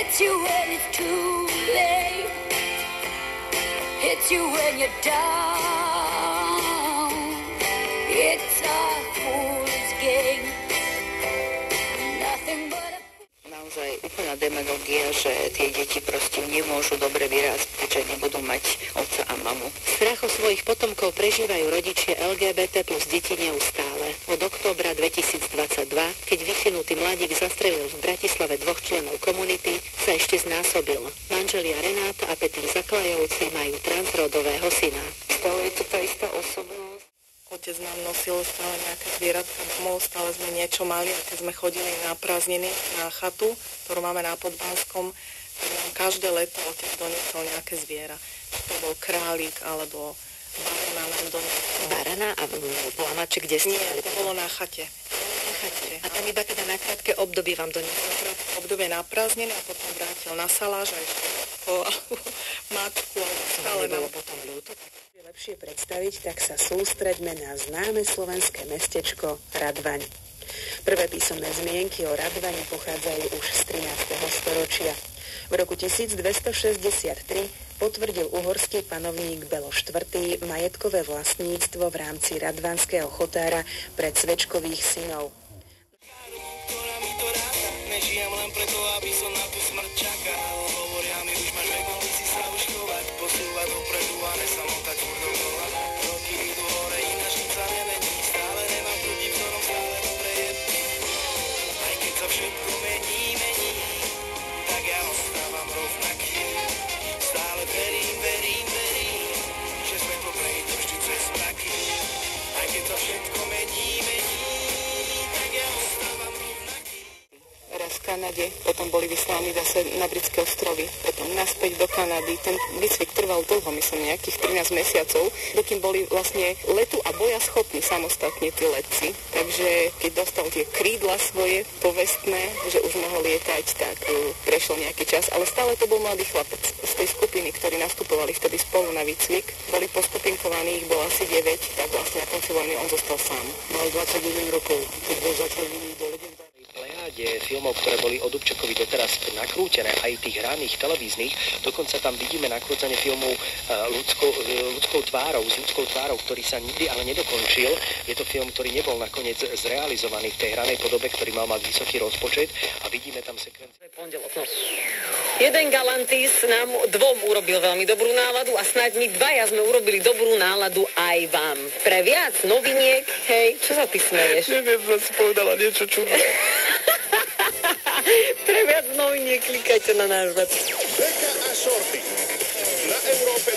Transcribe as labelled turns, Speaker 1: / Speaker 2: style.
Speaker 1: Hits you when it's too late. Hits you when you're down. It's a fool's game. Nothing but a...
Speaker 2: Naozaj úplná demagogia, že tie deti proste nemôžu dobre vyrásť, keďže nebudú mať otca a mamu. Strach o svojich potomkov prežívajú rodičia LGBT plus deti neustále. Od októbra 2022, keď vychnutý mladík zastrelil v Bratislave 2 členov komunity, sa ešte znásobil. Manželia Renáta a Peter Zaklajovci majú transrodového syna. Stále je to tá istá osobnosť.
Speaker 3: Otec nám nosil stále nejaké zvieratka domov, stále sme niečo mali a keď sme chodili na prázdniny na chatu, ktorú máme na Podbanskom, tak nám každé leto otec doniesol nejaké zviera. To bol králik alebo barana nám doniesol.
Speaker 2: Barana a plamače, kde ste?
Speaker 3: Nie, to bolo na chate.
Speaker 2: A tam iba teda na krátke obdobie vám doniesol?
Speaker 3: Obdobie na prázdniny a potom vrátil na saláž aj po matku.
Speaker 2: Stále bolo potom ľúto.
Speaker 4: Lepšie predstaviť, tak sa sústreďme na známe slovenské mestečko Radvaň. Prvé písomné zmienky o Radvani pochádzajú už z 13. storočia. V roku 1263 potvrdil uhorský panovník Belo IV. Majetkové vlastníctvo v rámci radvanského chotára pre Cvečkových synov.
Speaker 5: Nežijem len preto, aby som na tú smrť čakal. Hovoria mi, už máš vek, mohli si sa už chovať, posúvať dopredu a nesamotať tvrdo kola. Roky idú hore, ináč nič sa nemení. Stále nemám proti vzorom, stále dobre je. Aj keď sa všetko mení, tak ja ostávam rovnaký. Stále verím, že svetlo prejde vždy cez mraky. Aj keď sa všetko mení, tak ja ostávam rovnaký.
Speaker 3: Raz v Kanade, potom boli vyslaní zase na britské ostrovy, potom naspäť do Kanady. Ten výcvik trval dlho, myslím nejakých 13 mesiacov, dokým boli vlastne letu a boja schopní samostatne tí letci. Takže keď dostal tie krídla svoje povestné, že už mohol lietať, tak prešiel nejaký čas, ale stále to bol mladý chlapec z tej skupiny, ktorí nastupovali vtedy spolu na výcvik. Boli postupinkovaní, ich bolo asi 9, tak vlastne na konci vojny on zostal sám. Mal 21 rokov, keď bol začlenený do legendárnej
Speaker 6: plejáde filmov, ktoré boli od Dubčekovi doteraz nakrútené, aj tých hraných televíznych. Dokonca tam vidíme nakrúcanie filmu ľudskou tvárou, ktorý sa nikdy ale nedokončil. Je to film, ktorý nebol nakoniec zrealizovaný v tej hranej podobe, ktorý mal mať vysoký rozpočet a vidíme tam sekvencie.
Speaker 7: Jeden galantis nám dvom urobil veľmi dobrú náladu a snáď my dvaja sme urobili dobrú náladu aj vám. Pre viac noviniek, hej, čo sa ty smeješ?
Speaker 5: Neviem, som si povedala niečo čudné.
Speaker 7: Pre viac noviniek klikajte na náš web.
Speaker 8: Beka a Shorty na Európe